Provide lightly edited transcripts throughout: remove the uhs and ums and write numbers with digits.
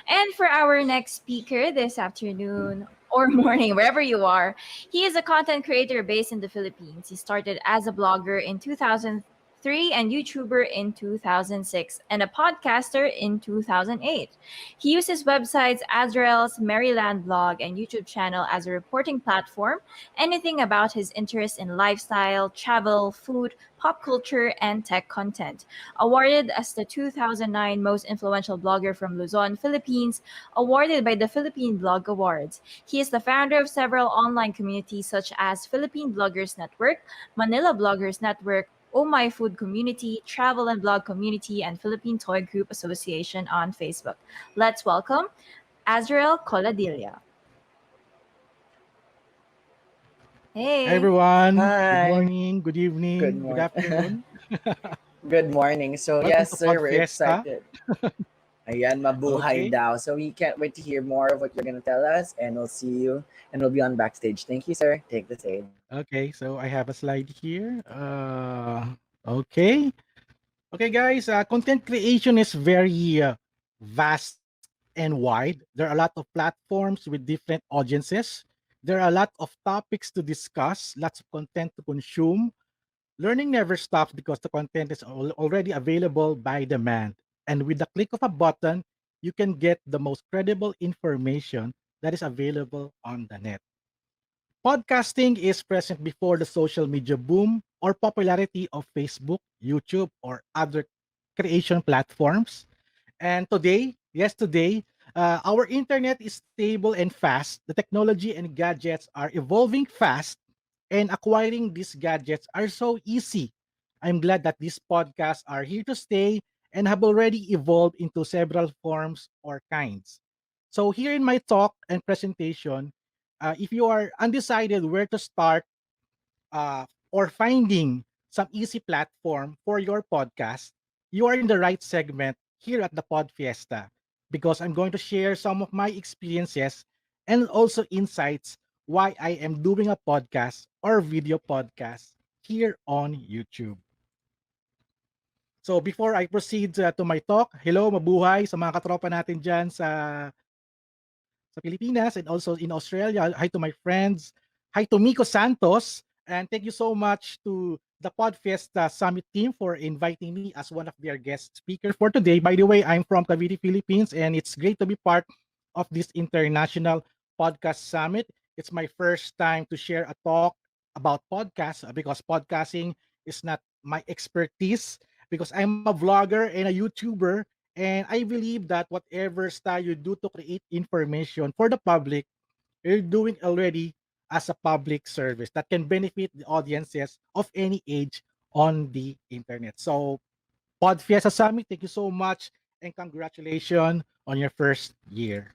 And for our next speaker this afternoon or morning, wherever you are, he is a content creator based in the Philippines. He started as a blogger in 2003 and YouTuber in 2006 and a podcaster in 2008. He uses websites Azrael's Maryland blog and YouTube channel as a reporting platform, anything about his interest in lifestyle, travel, food, pop culture, and tech content. Awarded as the 2009 Most Influential Blogger from Luzon, Philippines, awarded by the Philippine Blog Awards. He is the founder of several online communities such as Philippine Bloggers Network, Manila Bloggers Network, Oh My Food Community, Travel and Blog Community, and Philippine Toy Group Association on Facebook. Let's welcome Azrael Coladilla. Hi Hey. everyone. Good Hi. morning, good Good evening, good morning. afternoon. Good morning. So Welcome yes, to sir, we're Podfiesta. excited. Ayan, mabuhay Okay. daw. So we can't wait to hear more of what you're gonna tell us, and we'll see you, and we'll be on backstage. Thank you, sir. Take the stage. Okay, so I have a slide here. Okay. Okay guys, content creation is very vast and wide. There are a lot of platforms with different audiences. There are a lot of topics to discuss, lots of content to consume. Learning never stops because the content is already available by demand. And with the click of a button, you can get the most credible information that is available on the net. Podcasting is present before the social media boom or popularity of Facebook, YouTube, or other creation platforms. And today, yes, today, our internet is stable and fast. The technology and gadgets are evolving fast, and acquiring these gadgets are so easy. I'm glad that these podcasts are here to stay and have already evolved into several forms or kinds. So, here in my talk and presentation, if you are undecided where to start or finding some easy platform for your podcast, you are in the right segment here at the Pod Fiesta because I'm going to share some of my experiences and also insights why I am doing a podcast or video podcast here on YouTube. So before I proceed to my talk, hello, mabuhay sa mga katropa natin dyan sa Pilipinas and also in Australia. Hi to my friends. Hi to Miko Santos. And thank you so much to the Podfest Summit team for inviting me as one of their guest speakers for today. By the way, I'm from Cavite, Philippines, and it's great to be part of this international podcast summit. It's my first time to share a talk about podcasts because podcasting is not my expertise because I'm a vlogger and a YouTuber, and I believe that whatever style you do to create information for the public, you're doing already as a public service that can benefit the audiences of any age on the internet. So, Podfiesta Summit, thank you so much and congratulations on your first year.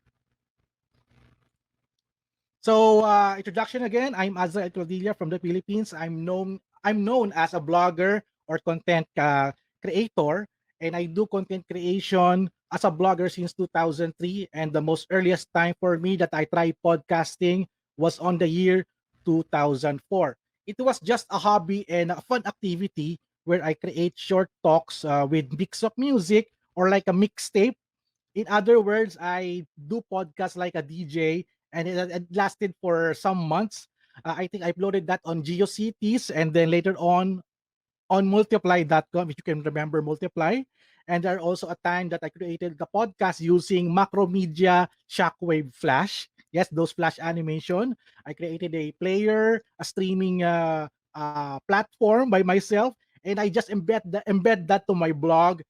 So, introduction again. I'm Azrael from the Philippines. I'm known as a blogger or content creator, and I do content creation as a blogger since 2003. And the most earliest time for me that I tried podcasting was on the year 2004. It was just a hobby and a fun activity where I create short talks with mix of music or like a mixtape. In other words, I do podcasts like a DJ, and it lasted for some months. I think I uploaded that on GeoCities and then later on multiply.com, if you can remember multiply. And there are also a time that I created the podcast using Macromedia Shockwave Flash. Yes, those Flash animation. I created a player, a streaming platform by myself, and I just embed that to my blog.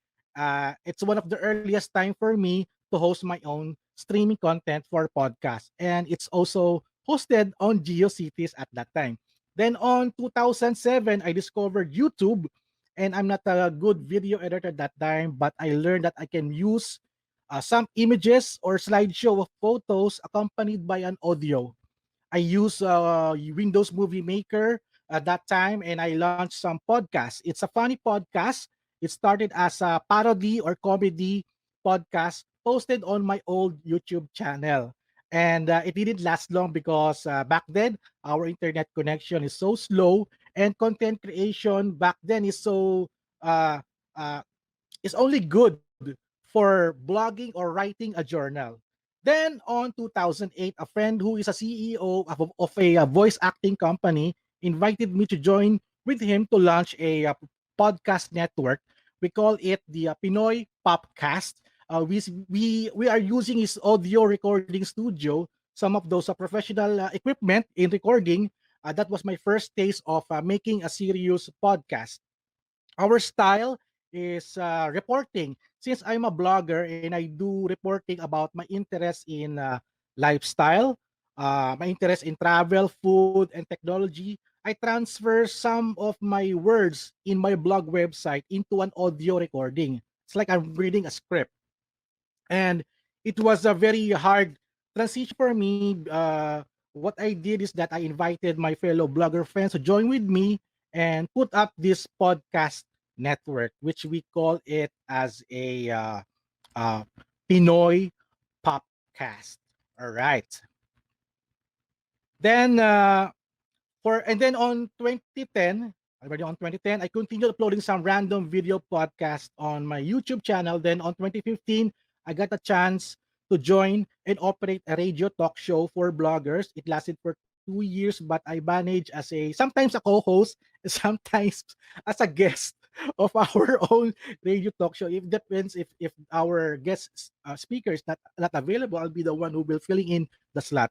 It's one of the earliest time for me to host my own streaming content for podcast, and it's also hosted on GeoCities at that time. Then on 2007, I discovered YouTube, and I'm not a good video editor at that time, but I learned that I can use some images or slideshow of photos accompanied by an audio. I use Windows Movie Maker at that time, and I launched some podcasts. It's a funny podcast. It started as a parody or comedy podcast posted on my old YouTube channel. And it didn't last long because back then our internet connection is so slow, and content creation back then uh, uh, is only good for blogging or writing a journal. Then on 2008, a friend who is a CEO of a voice acting company invited me to join with him to launch a podcast network. We call it the Pinoy Popcast. We are using his audio recording studio, some of those professional equipment in recording. That was my first taste of making a serious podcast. Our style is reporting. Since I'm a blogger and I do reporting about my interest in lifestyle, my interest in travel, food, and technology, I transfer some of my words in my blog website into an audio recording. It's like I'm reading a script. And it was a very hard transition for me. What I did is that I invited my fellow blogger friends to join with me and put up this podcast network, which we call it as a uh, Pinoy Popcast. All right. Then then on 2010, already on 2010, I continued uploading some random video podcast on my YouTube channel. Then on 2015, I got a chance to join and operate a radio talk show for bloggers. It lasted for 2 years, but I managed as sometimes a co-host, sometimes as a guest of our own radio talk show. It depends if our guest speaker is not available. I'll be the one who will filling in the slot.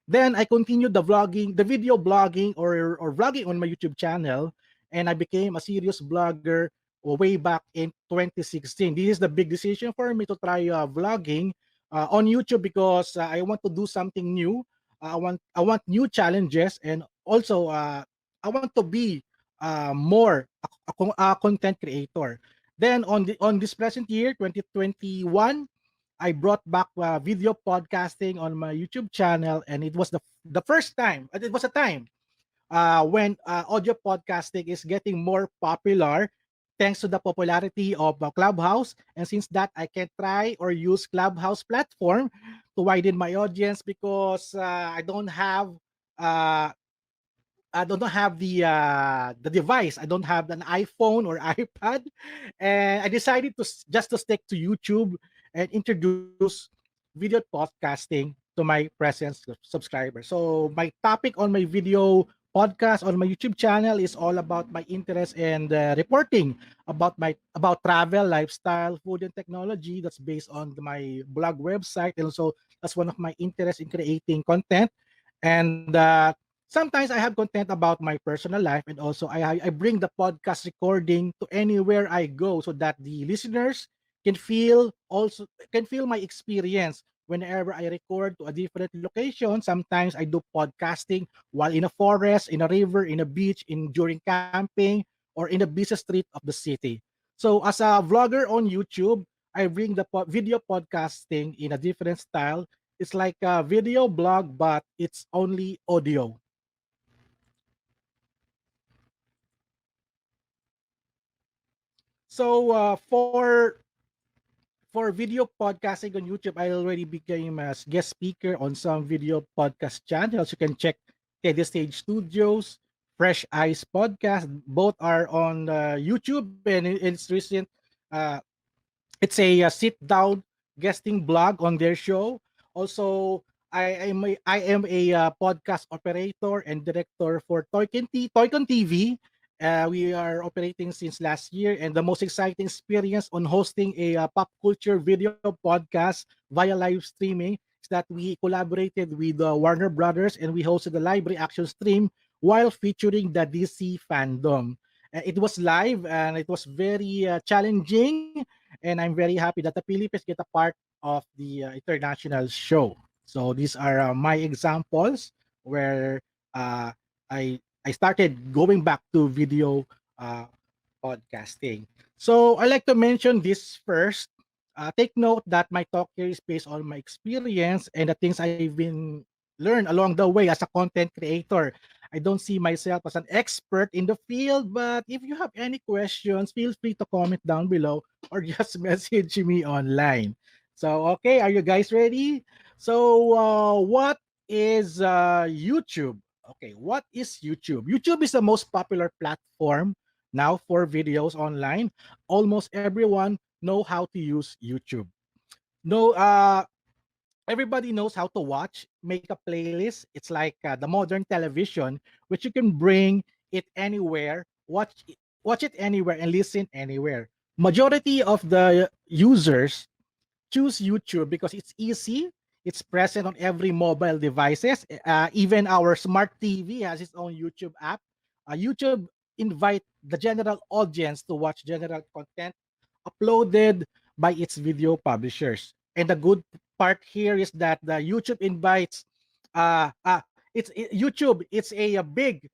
Then I continued the vlogging, the video blogging or vlogging on my YouTube channel, and I became a serious blogger way back in 2016. This is the big decision for me to try vlogging on YouTube because I want to do something new. I want new challenges, and also I want to be more a content creator. Then on this present year, 2021, I brought back video podcasting on my YouTube channel, and it was the first time. It was a time when audio podcasting is getting more popular thanks to the popularity of Clubhouse. And since that, I can try or use Clubhouse platform to widen my audience because uh, I don't have the device. I don't have an iPhone or iPad, and I decided just to stick to YouTube and introduce video podcasting to my present subscribers. So my topic on my video podcast on my YouTube channel is all about my interest and reporting about travel, lifestyle, food, and technology. That's based on my blog website, and also that's one of my interests in creating content. And sometimes I have content about my personal life, and also I bring the podcast recording to anywhere I go so that the listeners can feel my experience whenever I record to a different location. Sometimes I do podcasting while in a forest, in a river, in a beach, in during camping, or in a busy street of the city. So as a vlogger on YouTube, I bring the video podcasting in a different style. It's like a video blog, but it's only audio. So for video podcasting on YouTube, I already became a guest speaker on some video podcast channels. You can check Teddy Stage Studios, Fresh Eyes Podcast. Both are on YouTube, and it's recent. Uh, it's a sit down guesting blog on their show. Also, I am a podcast operator and director for Toycon TV. We are operating since last year, and the most exciting experience on hosting a pop culture video podcast via live streaming is that we collaborated with Warner Brothers, and we hosted a live reaction stream while featuring the DC fandom. It was live and it was very challenging, and I'm very happy that the Philippines get a part of the international show. So these are my examples where uh, I started going back to video uh, podcasting. So I like to mention this first. Take note that my talk here is based on my experience and the things I've been learned along the way as a content creator. I don't see myself as an expert in the field, but if you have any questions, feel free to comment down below or just message me online. So, okay, are you guys ready? So, what is YouTube? Okay, what is YouTube? YouTube is the most popular platform now for videos online. Almost everyone know how to use YouTube. No, everybody knows how to watch, make a playlist. It's like the modern television, which you can bring it anywhere, watch it anywhere, and listen anywhere. Majority of the users choose YouTube because it's easy. It's present on every mobile devices. Even our smart TV has its own YouTube app. YouTube invite the general audience to watch general content uploaded by its video publishers. And the good part here is that the YouTube invites YouTube. It's a big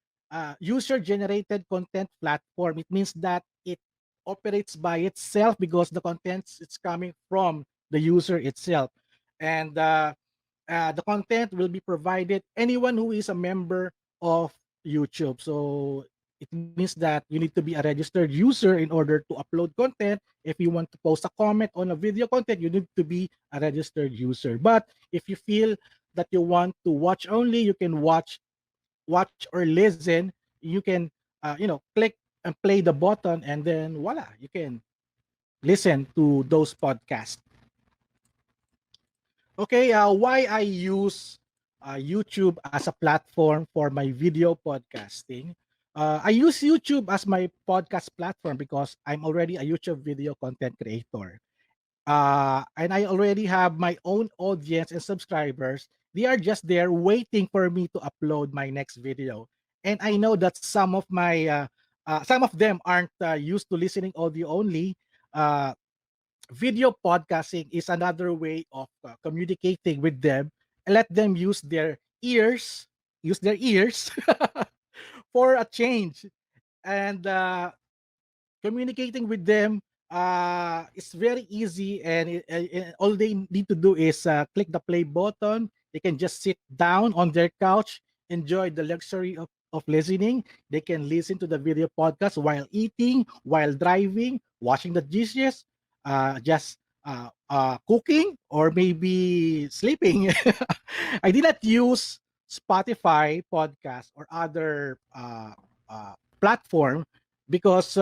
user generated content platform. It means that it operates by itself because the contents it's coming from the user itself, and the content will be provided anyone who is a member of YouTube. So it means that you need to be a registered user in order to upload content. If you want to post a comment on a video content, you need to be a registered user. But if you feel that you want to watch only, you can watch or listen. You can click and play the button, and then voila, you can listen to those podcasts. Okay, why I use YouTube as a platform for my video podcasting. I use YouTube as my podcast platform because I'm already a YouTube video content creator. And I already have my own audience and subscribers. They are just there waiting for me to upload my next video. And I know that some of them aren't used to listening audio only. Uh, Video podcasting is another way of communicating with them, and let them use their ears for a change. And communicating with them is very easy, and all they need to do is click the play button. They can just sit down on their couch, enjoy the luxury of listening. They can listen to the video podcast while eating, while driving, washing the dishes, just cooking, or maybe sleeping. I did not use Spotify podcast or other platform because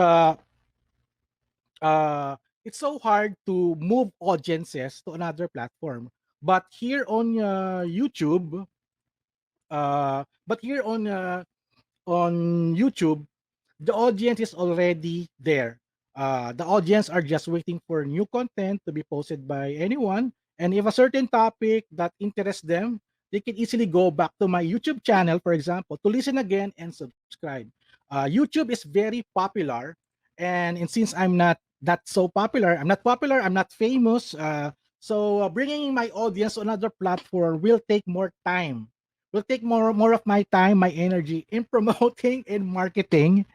it's so hard to move audiences to another platform. But here on YouTube, but here on YouTube, the audience is already there. The audience are just waiting for new content to be posted by anyone. And if a certain topic that interests them, they can easily go back to my YouTube channel, for example, to listen again and subscribe. YouTube is very popular, and since I'm not that so popular, I'm not famous. So bringing my audience to another platform will take more time. Will take more of my time, my energy in promoting and marketing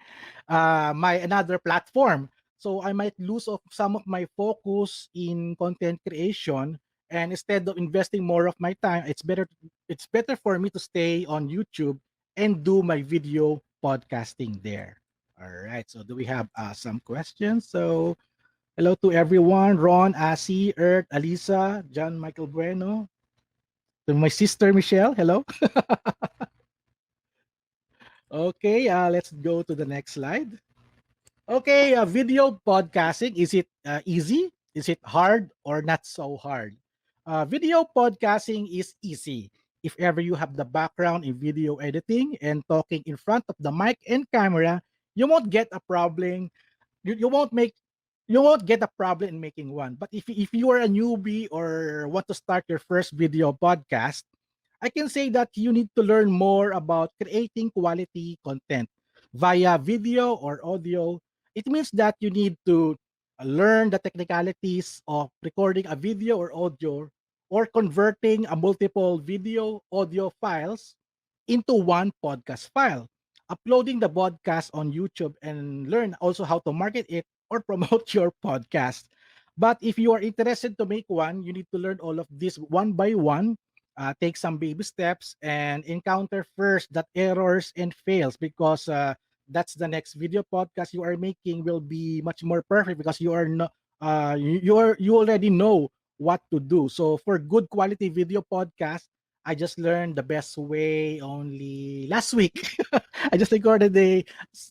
my another platform. So I might lose of some of my focus in content creation, and instead of investing more of my time, it's better for me to stay on YouTube and do my video podcasting there. All right. So do we have some questions? So hello to everyone: Ron, Asi, Earth, Alisa, John Michael Bueno, to my sister Michelle. Hello. Okay. Let's go to the next slide. Okay, video podcasting, is it easy? Is it hard or not so hard? Video podcasting is easy. If ever you have the background in video editing and talking in front of the mic and camera, you won't get a problem. You won't make you won't get a problem in making one. But if you are a newbie or want to start your first video podcast, I can say that you need to learn more about creating quality content via video or audio. It means that you need to learn the technicalities of recording a video or audio, or converting a multiple video audio files into one podcast file, uploading the podcast on YouTube, and learn also how to market it or promote your podcast. But if you are interested to make one, you need to learn all of this one by one, take some baby steps, and encounter first that errors and fails, because that's the next video podcast you are making will be much more perfect because you are not you already know what to do. So for good quality video podcast, I just learned the best way only last week. I just recorded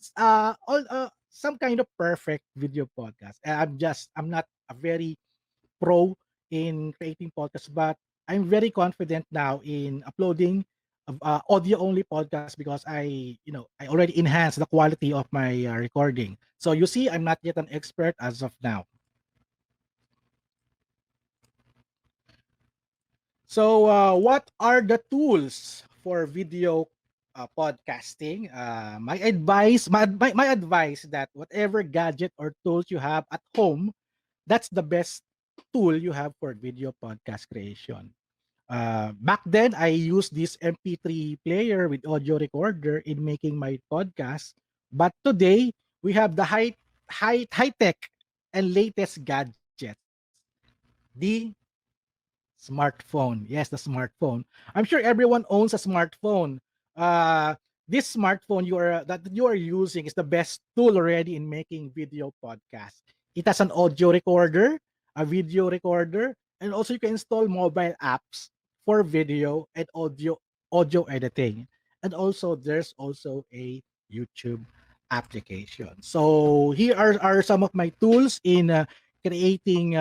some kind of perfect video podcast. I'm not a very pro in creating podcasts, but I'm very confident now in uploading audio only podcast because I already enhanced the quality of my recording. So you see, I'm not yet an expert as of now. So, what are the tools for video podcasting? My advice that whatever gadget or tools you have at home, that's the best tool you have for video podcast creation. Back then, I used this MP3 player with audio recorder in making my podcast. But today, we have the high tech and latest gadgets, the smartphone. Yes, the smartphone. I'm sure everyone owns a smartphone. Uh, this smartphone that you are using is the best tool already in making video podcasts. It has an audio recorder, a video recorder, and also you can install mobile apps for video and audio editing. And also there's also a YouTube application. So here are some of my tools in creating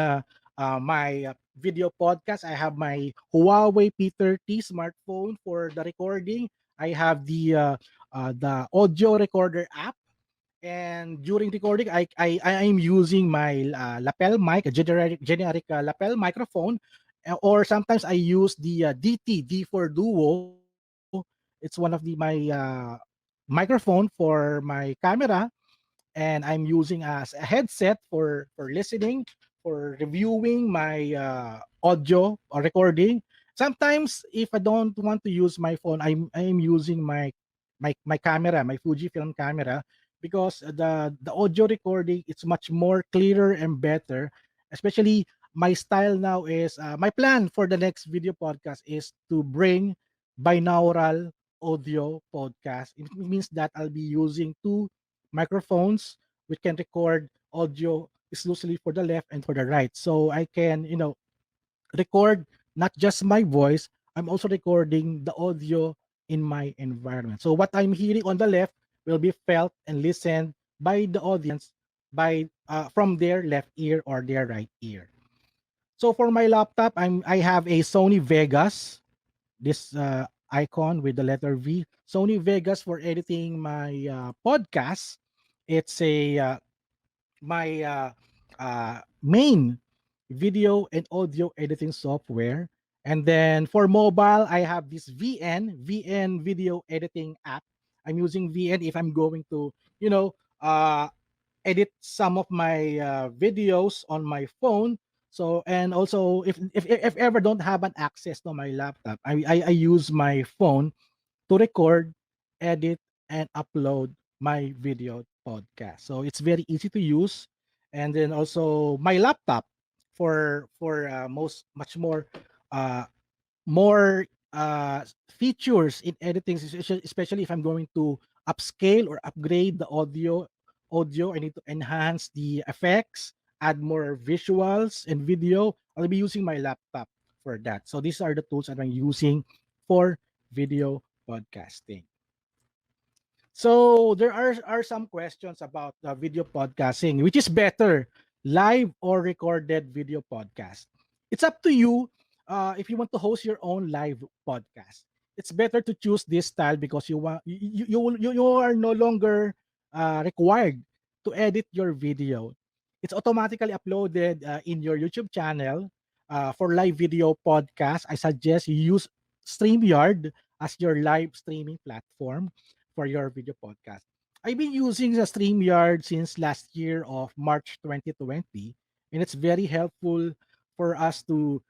my video podcast. I have my Huawei P30 smartphone for the recording. I have the audio recorder app, and during recording, I am using my lapel mic, a generic lapel microphone, or sometimes I use the DT D4 Duo. It's one of the my microphone for my camera, and I'm using as a headset for listening, for reviewing my audio or recording. Sometimes if I don't want to use my phone, I'm using my camera, my Fujifilm camera, because the audio recording it's much more clearer and better. Especially my style now is my plan for the next video podcast is to bring binaural audio podcast. It means that I'll be using two microphones which can record audio exclusively for the left and for the right. So I can, record not just my voice, I'm also recording the audio in my environment. So what I'm hearing on the left will be felt and listened by the audience by from their left ear or their right ear. So for my laptop, I have a Sony Vegas, this icon with the letter V. Sony Vegas for editing my podcast. It's a my main video and audio editing software. And then for mobile, I have this VN video editing app. I'm using VN if I'm going to, edit some of my videos on my phone. So and also if ever don't have an access to my laptop, I use my phone to record, edit, and upload my video podcast. So it's very easy to use. And then also my laptop for much uh, more features in editing, especially if I'm going to upscale or upgrade the audio. I need to enhance the effects, add more visuals and video. I'll be using my laptop for that. So these are the tools that I'm using for video podcasting. So there are some questions about video podcasting. Which is better, live or recorded video podcast? It's up to you. If you want to host your own live podcast, it's better to choose this style because you are no longer required to edit your video. It's automatically uploaded in your YouTube channel. For live video podcast, I suggest you use StreamYard as your live streaming platform for your video podcast. I've been using the StreamYard since last year of March 2020, and it's very helpful for us to,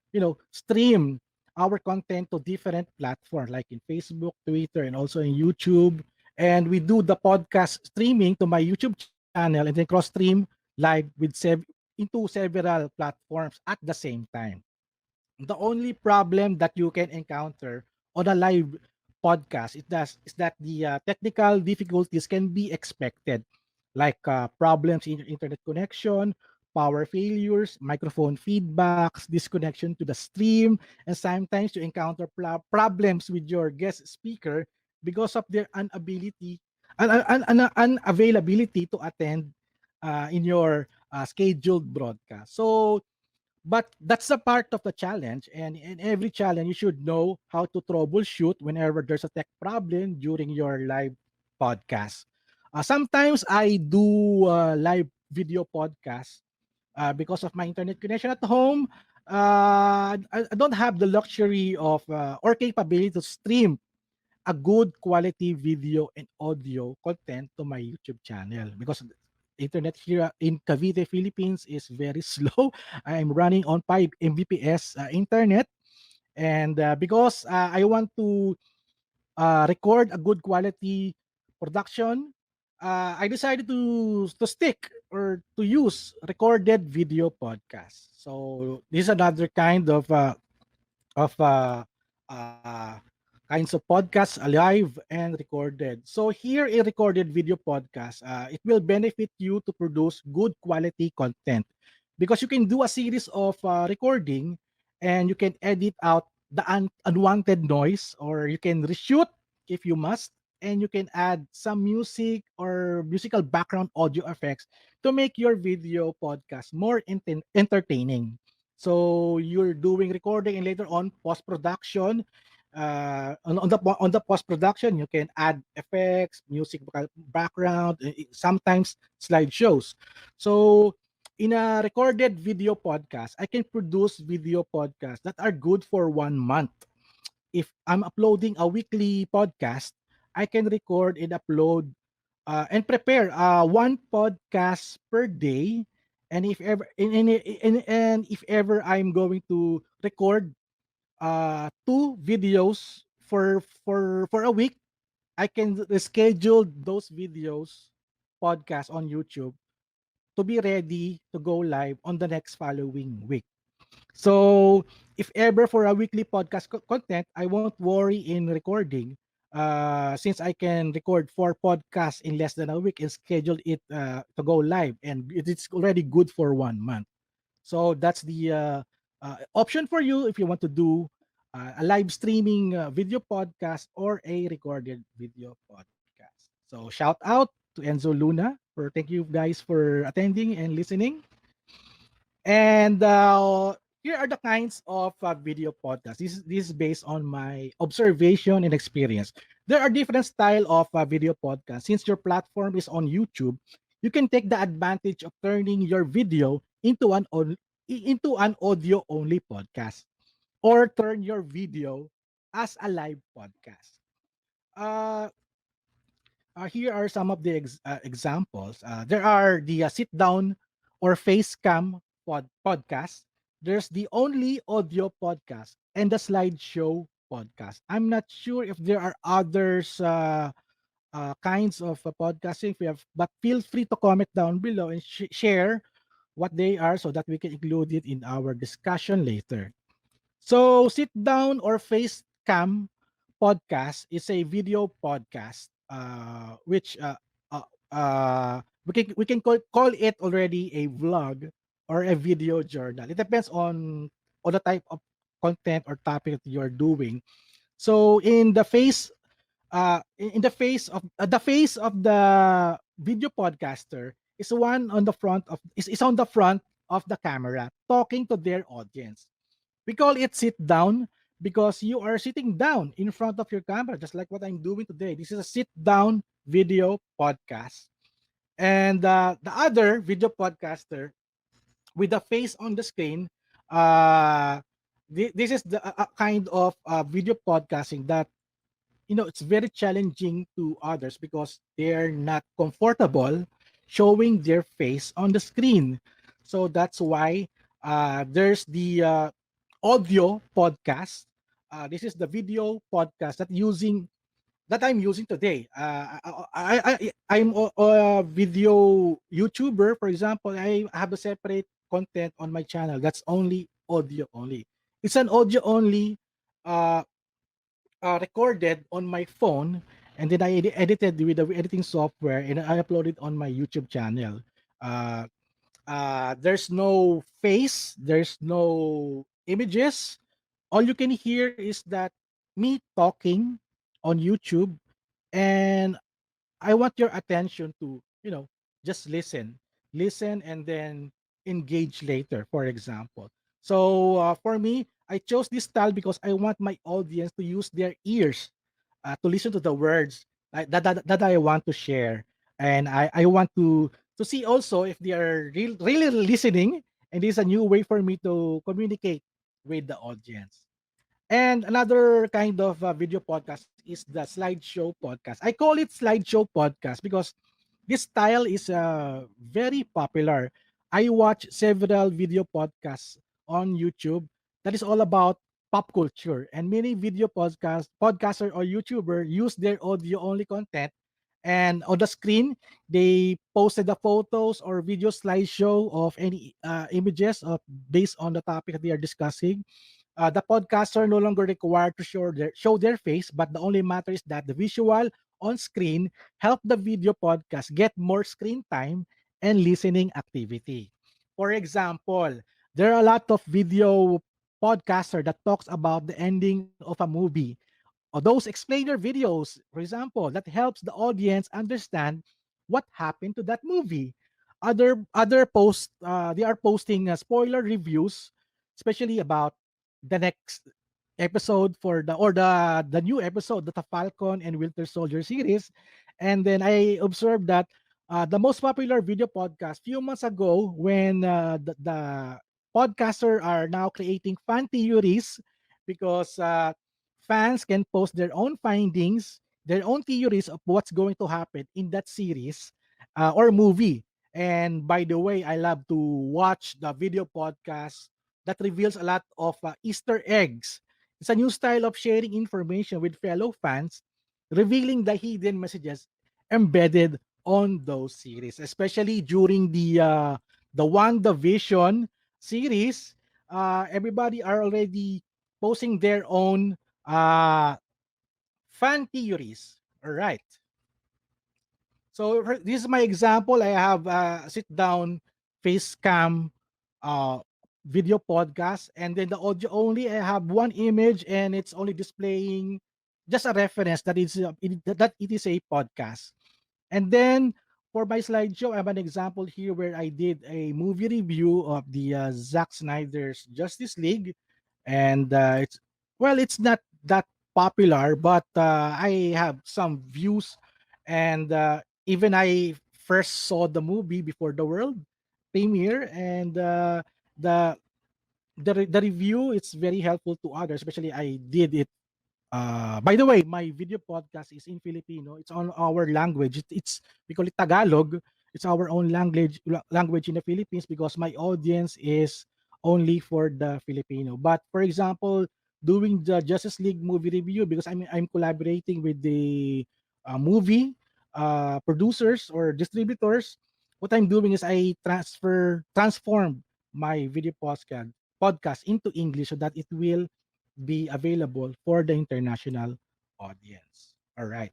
stream our content to different platforms like in Facebook, Twitter, and also in YouTube. And we do the podcast streaming to my YouTube channel and then cross stream live with into several platforms at the same time. The only problem that you can encounter on a live podcast is that the technical difficulties can be expected, like problems in internet connection, power failures, microphone feedbacks, disconnection to the stream, and sometimes you encounter problems with your guest speaker because of their unavailability to attend in your scheduled broadcast. So, but that's a part of the challenge. And in every challenge, you should know how to troubleshoot whenever there's a tech problem during your live podcast. Sometimes I do live video podcasts because of my internet connection at home. I don't have the luxury of or capability to stream a good quality video and audio content to my YouTube channel because internet here in Cavite, Philippines is very slow. I'm running on 5 Mbps internet, and because I want to record a good quality production, I decided to stick or to use recorded video podcast. So this is another kind of uh, kinds of podcasts live and recorded. So here a recorded video podcast, it will benefit you to produce good quality content because you can do a series of recording and you can edit out the unwanted noise or you can reshoot if you must and you can add some music or musical background audio effects to make your video podcast more entertaining. So you're doing recording and later on post production. On the post production, you can add effects, music background, sometimes slideshows. So in a recorded video podcast, I can produce video podcasts that are good for 1 month. If I'm uploading a weekly podcast, I can record and upload and prepare one podcast per day. And if ever and if ever I'm going to record two videos for a week, I can schedule those videos podcast on YouTube to be ready to go live on the next following week. So if ever for a weekly podcast content, I won't worry in recording since I can record 4 podcasts in less than a week and schedule it to go live and it's already good for 1 month. So that's the option for you if you want to do a live streaming video podcast or a recorded video podcast. So shout out to Enzo Luna for thank you guys for attending and listening. And here are the kinds of video podcasts. This is based on my observation and experience. There are different style of video podcasts. Since your platform is on YouTube, you can take the advantage of turning your video into an audio only podcast or turn your video as a live podcast. Uh, Here are some of the examples. There are the sit down or face cam podcast. There's the only audio podcast and the slideshow podcast. I'm not sure if there are others kinds of podcasting. If you have, but feel free to comment down below and share what they are so that we can include it in our discussion later. So, sit down or face cam podcast is a video podcast, which we can call it already a vlog or a video journal. It depends on the type of content or topic that you're doing. So, in the face of the video podcaster is one on the front of is on the front of the camera talking to their audience. We call it sit down because you are sitting down in front of your camera, just like what I'm doing today. This is a sit down video podcast. And the other video podcaster with the face on the screen, uh, this is the kind of video podcasting that it's very challenging to others because they're not comfortable showing their face on the screen. So that's why there's the audio podcast. This is the video podcast that I'm using today. I'm a video YouTuber, for example. I have a separate content on my channel that's only audio only. It's an audio only uh, recorded on my phone, and then I edited with the editing software and I uploaded on my YouTube channel. Uh, there's no face, there's no images. All you can hear is that me talking on YouTube, and I want your attention to just listen. listen, and then engage later, for example. So for me, I chose this style because I want my audience to use their ears to listen to the words that I want to share. And I want to see also if they are really listening. And this is a new way for me to communicate with the audience. And another kind of video podcast is the slideshow podcast. I call it slideshow podcast because this style is very popular. I watch several video podcasts on YouTube that is all about pop culture, and many video podcaster or YouTuber use their audio only content, and on the screen they posted the photos or video slideshow of any images of based on the topic that they are discussing. The podcaster no longer required to show their face, but the only matter is that the visual on screen help the video podcast get more screen time and listening activity. For example, there are a lot of video podcaster that talks about the ending of a movie, or those explainer videos, for example, that helps the audience understand what happened to that movie. Other posts, they are posting spoiler reviews, especially about the next episode for the new episode, the Falcon and Winter Soldier series. And then I observed that the most popular video podcast few months ago, when the podcaster are now creating fan theories, because fans can post their own findings, their own theories of what's going to happen in that series or movie. And by the way, I love to watch the video podcast that reveals a lot of Easter eggs. It's a new style of sharing information with fellow fans, revealing the hidden messages embedded on those series, especially during the WandaVision series. Everybody are already posting their own uh, fan theories. All right. So this is my example. I have a sit down face cam uh, video podcast, and then the audio only. I have one image, and it's only displaying just a reference that that it is a podcast. And then for my slideshow, I have an example here where I did a movie review of the Zack Snyder's Justice League, and it's not that popular, but I have some views, and even I first saw the movie before the world premiere, and the the review, it's very helpful to others, especially I did it. By the way, my video podcast is in Filipino. It's on our language. It's we call it Tagalog. It's our own language in the Philippines, because my audience is only for the Filipino. But for example, doing the Justice League movie review, because I'm collaborating with the movie producers or distributors. What I'm doing is I transform my video podcast into English so that it will be available for the international audience. All right.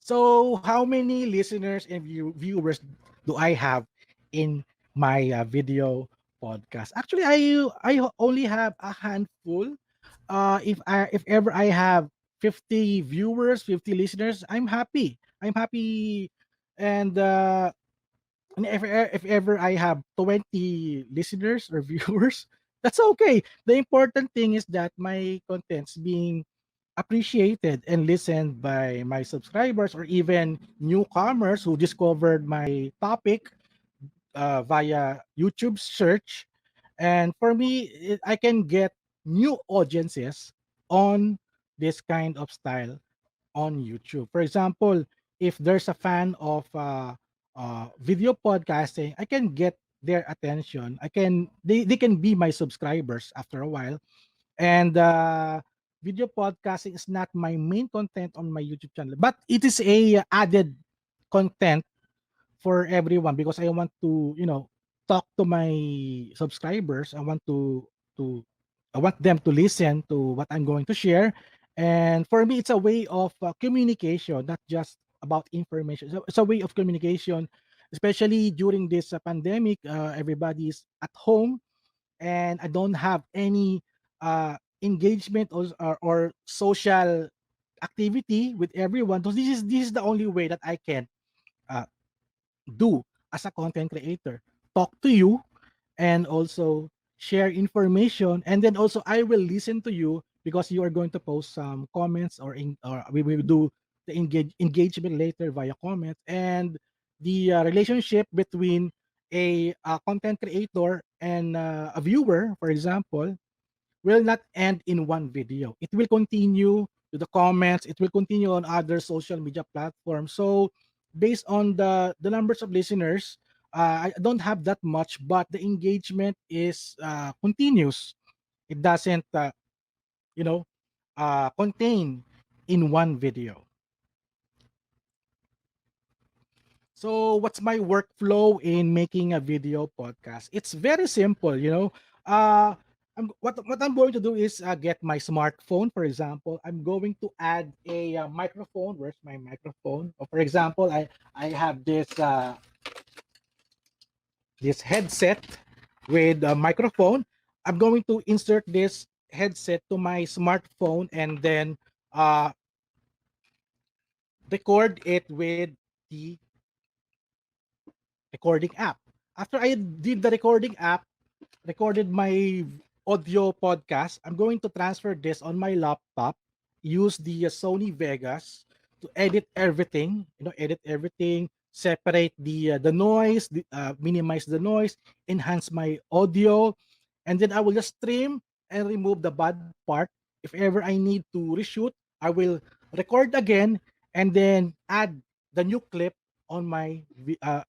So, how many listeners and viewers do I have in my video podcast? Actually, I only have a handful. If ever I have 50 viewers, 50 listeners, I'm happy. I'm happy, and if ever I have 20 listeners or viewers, that's okay. The important thing is that my content's being appreciated and listened by my subscribers, or even newcomers who discovered my topic via YouTube search. And for me, I can get new audiences on this kind of style on YouTube. For example, if there's a fan of video podcasting, I can get their attention. They can be my subscribers after a while. And video podcasting is not my main content on my YouTube channel, but it is a added content for everyone, because I want to, talk to my subscribers. To I want them to listen to what I'm going to share. And for me, it's a way of communication, not just about information. So it's a way of communication, especially during this pandemic. Everybody's at home, and I don't have any engagement or social activity with everyone. So this is the only way that I can uh, do as a content creator, talk to you, and also share information. And then also I will listen to you because you are going to post some comments, or we will do the engagement later via comments. And the relationship between a content creator and a viewer, for example, will not end in one video. It will continue to the comments. It will continue on other social media platforms. So based on the numbers of listeners, I don't have that much, but the engagement is continuous. It doesn't, you know, contain in one video. So what's my workflow in making a video podcast? It's very simple, you know. What I'm going to do is get my smartphone, for example. I'm going to add a microphone. Where's my microphone? For example, I have this headset with a microphone. I'm going to insert this headset to my smartphone and then uh, record it with the recording app. After I did the recording app, recorded my audio podcast, I'm going to transfer this on my laptop, use the Sony Vegas to edit everything, separate the noise, minimize the noise, enhance my audio, and then I will just trim and remove the bad part. If ever I need to reshoot, I will record again and then add the new clip on my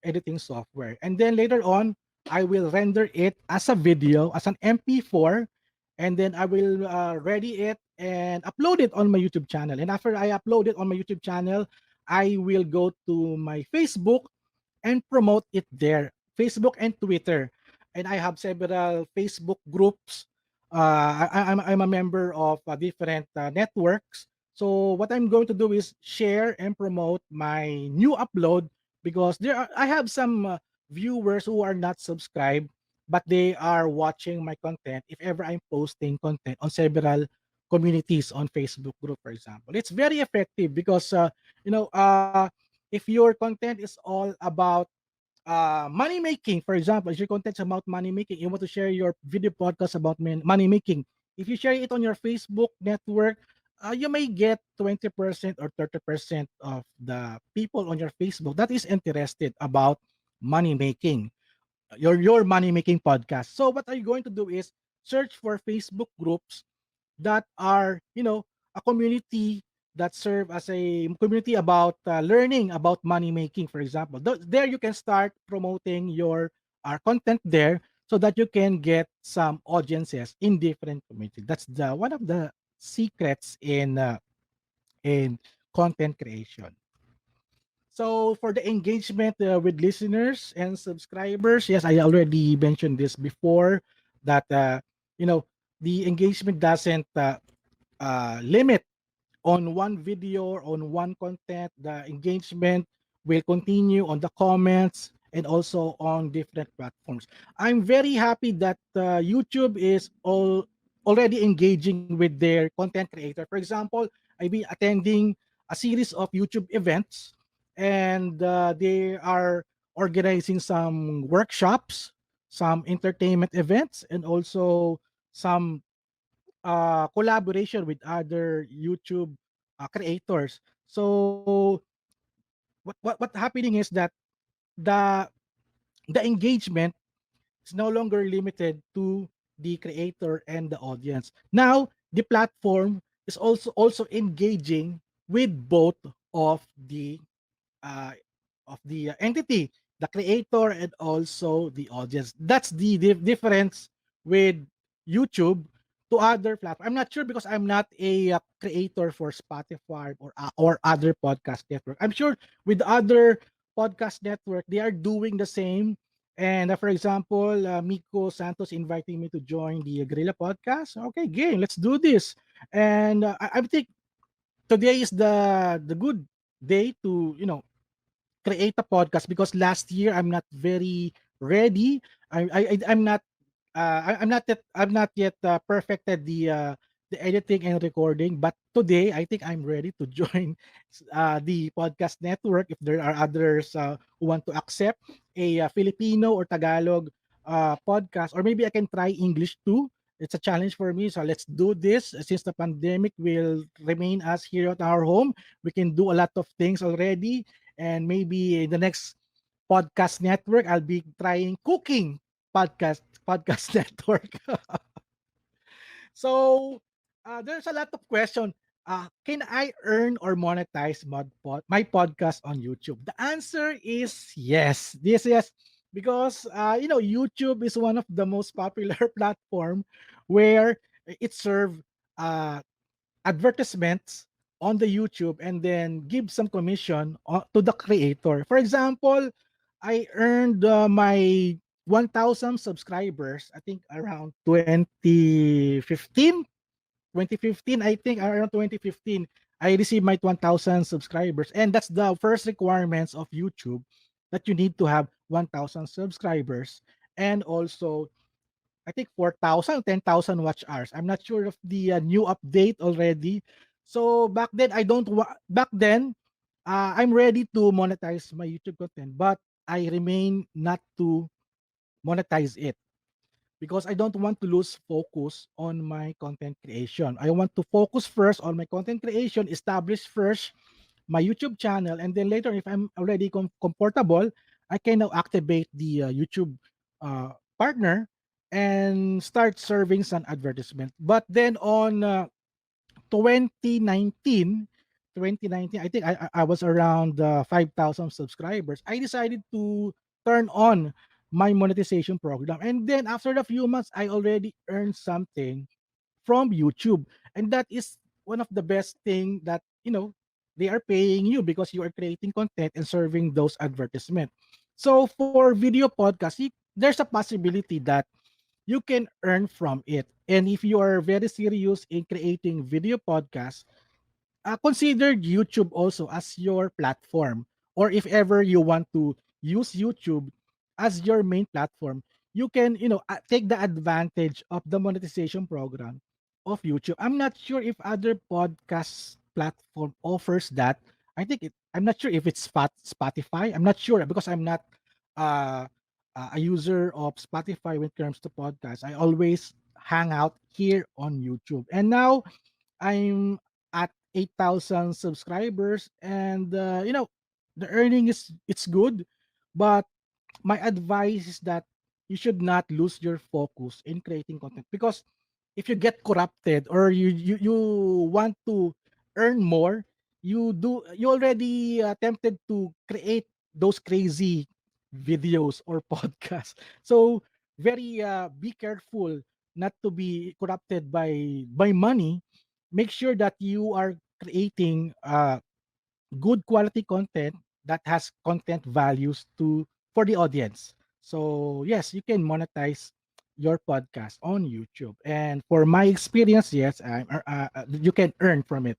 editing software. And then later on, I will render it as a video, as an MP4, and then I will ready it and upload it on my YouTube channel. And after I upload it on my YouTube channel, I will go to my Facebook and promote it there. Facebook and Twitter. And I have several Facebook groups. I'm a member of different networks. So what I'm going to do is share and promote my new upload because I have some viewers who are not subscribed, but they are watching my content if ever I'm posting content on several communities on Facebook group, for example. It's very effective because you know if your content is all about money making, for example, if your content is about money making, you want to share your video podcast about money making. If you share it on your Facebook network, you may get 20% or 30% of the people on your Facebook that is interested about money making, your money making podcast. So what are you going to do is search for Facebook groups that are, a community that serve as a community about learning about money making, for example. There you can start promoting your content there so that you can get some audiences in different communities. That's the one of the secrets in content creation. So for the engagement with listeners and subscribers, yes, I already mentioned this before that you know the engagement doesn't limit on one video or on one content. The engagement will continue on the comments and also on different platforms. I'm very happy that YouTube is already engaging with their content creator. For example, I've been attending a series of YouTube events, and they are organizing some workshops, some entertainment events, and also some collaboration with other YouTube creators. So what happening is that the the engagement is no longer limited to the creator and the audience. Now the platform is also engaging with both of the uh, entity, the creator and also the audience. That's the difference with YouTube to other platforms. I'm not sure because I'm not a creator for Spotify or other podcast network. I'm sure with other podcast network they are doing the same. And for example, Miko Santos inviting me to join the Guerrilla podcast. Okay, game, let's do this. And I think today is the good day to create a podcast because last year I'm not very ready. I'm not I'm not yet perfected the editing and recording. But today, I think I'm ready to join the podcast network. If there are others who want to accept a Filipino or Tagalog podcast, or maybe I can try English too. It's a challenge for me. So let's do this. Since the pandemic will remain us here at our home, we can do a lot of things already. And maybe in the next podcast network, I'll be trying cooking podcast network. So there's a lot of question. Can I earn or monetize my podcast on YouTube? The answer is yes. Yes, because YouTube is one of the most popular platform where it serve uh, advertisements on the YouTube and then give some commission to the creator. For example, I earned my 1,000 subscribers, I think around 2015. 2015, I think around 2015, I received my 1,000 subscribers. And that's the first requirements of YouTube, that you need to have 1,000 subscribers and also I think 4,000, 10,000 watch hours. I'm not sure of the new update already. So back then, back then, I'm ready to monetize my YouTube content, but I remain not to monetize it because I don't want to lose focus on my content creation. I want to focus first on my content creation, establish first my YouTube channel, and then later, if I'm already comfortable, I can now activate the YouTube partner and start serving some advertisement. But then on 2019, 2019, I think I was around 5,000 subscribers. I decided to turn on my monetization program. And then after a few months, I already earned something from YouTube. And that is one of the best thing that, they are paying you because you are creating content and serving those advertisement. So for video podcast, there's a possibility that you can earn from it. And if you are very serious in creating video podcasts, consider YouTube also as your platform. Or if ever you want to use YouTube as your main platform, you can, take the advantage of the monetization program of YouTube. I'm not sure if other podcast platform offers that. I'm not sure if it's Spotify. I'm not sure because I'm not uh, a user of Spotify when it comes to podcasts. I always hang out here on YouTube. And now I'm at 8,000 subscribers, and the earning is it's good, but my advice is that you should not lose your focus in creating content, because if you get corrupted or you want to earn more, you already tempted to create those crazy videos or podcasts. So very be careful not to be corrupted by money. Make sure that you are creating good quality content that has content values to for the audience. So yes, you can monetize your podcast on YouTube. And for my experience, yes, you can earn from it.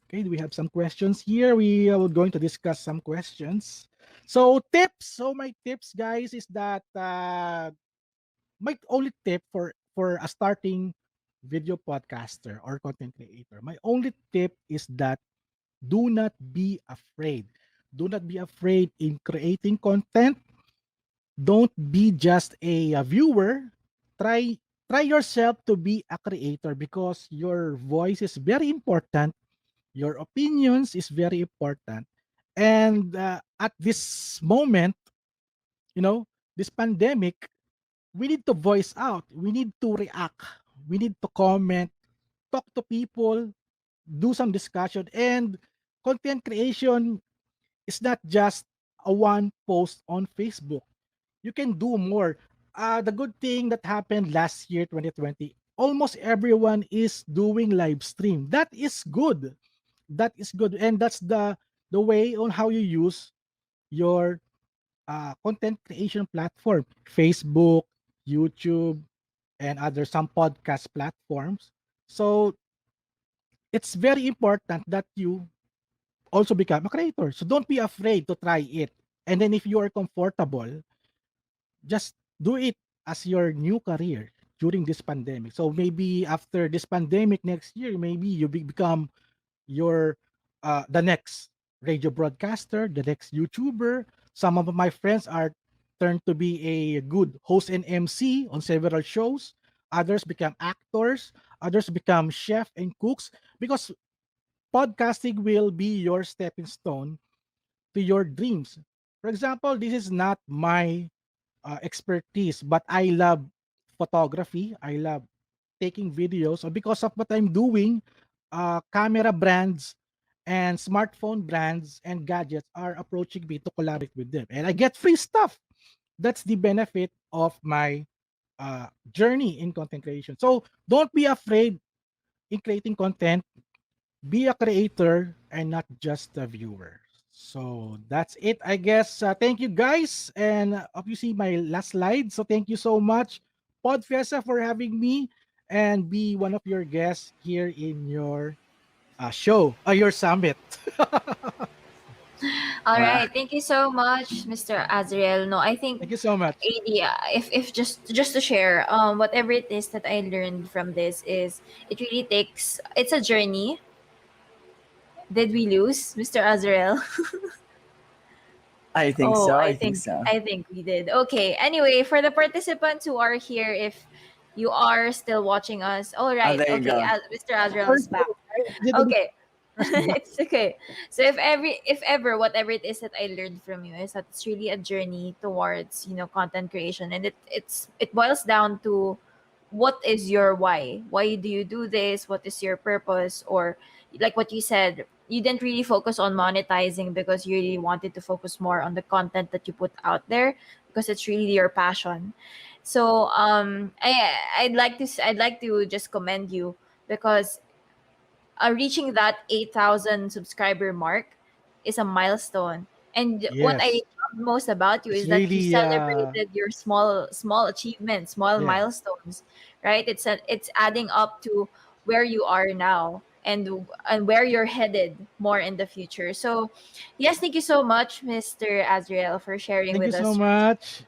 Okay, do we have some questions here? We are going to discuss some questions. So tips. So my tips, guys, is that my only tip for a starting video podcaster or content creator, my only tip is that do not be afraid. Do not be afraid in creating content. Don't be just a viewer. Try yourself to be a creator, because your voice is very important. Your opinions is very important. And at this moment, this pandemic, we need to voice out. We need to react. We need to comment, talk to people, do some discussion. And content creation is not just a one post on Facebook. You can do more. The good thing that happened last year, 2020, almost everyone is doing live stream. That is good. That is good. And that's the way on how you use your content creation platform, Facebook, YouTube, and other some podcast platforms. So it's very important that you also become a creator. So don't be afraid to try it. And then if you are comfortable, just do it as your new career. during this pandemic. So maybe after this pandemic next year, maybe you become your the next radio broadcaster, the next YouTuber. Some of my friends are turned to be a good host and MC on several shows. Others become actors. Others become chef and cooks because podcasting will be your stepping stone to your dreams. For example, this is not my expertise, but I love photography. I love taking videos. So because of what I'm doing, camera brands and smartphone brands and gadgets are approaching me to collaborate with them, and I get free stuff. That's the benefit of my journey in content creation. So don't be afraid in creating content. Be a creator and not just a viewer. So that's it, I guess. Thank you, guys. And obviously, my last slide. So thank you so much, Podfiesta, for having me and be one of your guests here in your show, your summit. All Wow. right. Thank you so much, Mr. Azrael. No, I think Thank you so much. AD, if just to share, whatever it is that I learned from this is it really takes it's a journey. Did we lose Mr. Azrael? I think Oh, so. I I think think so. I think we did. Okay. Anyway, for the participants who are here, if you are still watching us, all Oh, right. there you Okay, go. Mr. Azrael is First, back. I didn't Okay. press the button. It's okay. So if ever whatever it is that I learned from you is that it's really a journey towards, content creation, and it boils down to what is your why? Why do you do this? What is your purpose? Or like what you said, you didn't really focus on monetizing because you really wanted to focus more on the content that you put out there because it's really your passion. So I'd like to just commend you because reaching that 8,000 subscriber mark is a milestone. And what I Yes, love most about you it's is that you really celebrated your small achievements, small yeah. milestones, right? It's adding up to where you are now and where you're headed more in the future. So, yes, thank you so much, Mr. Azrael, for sharing Thank you with so us. much.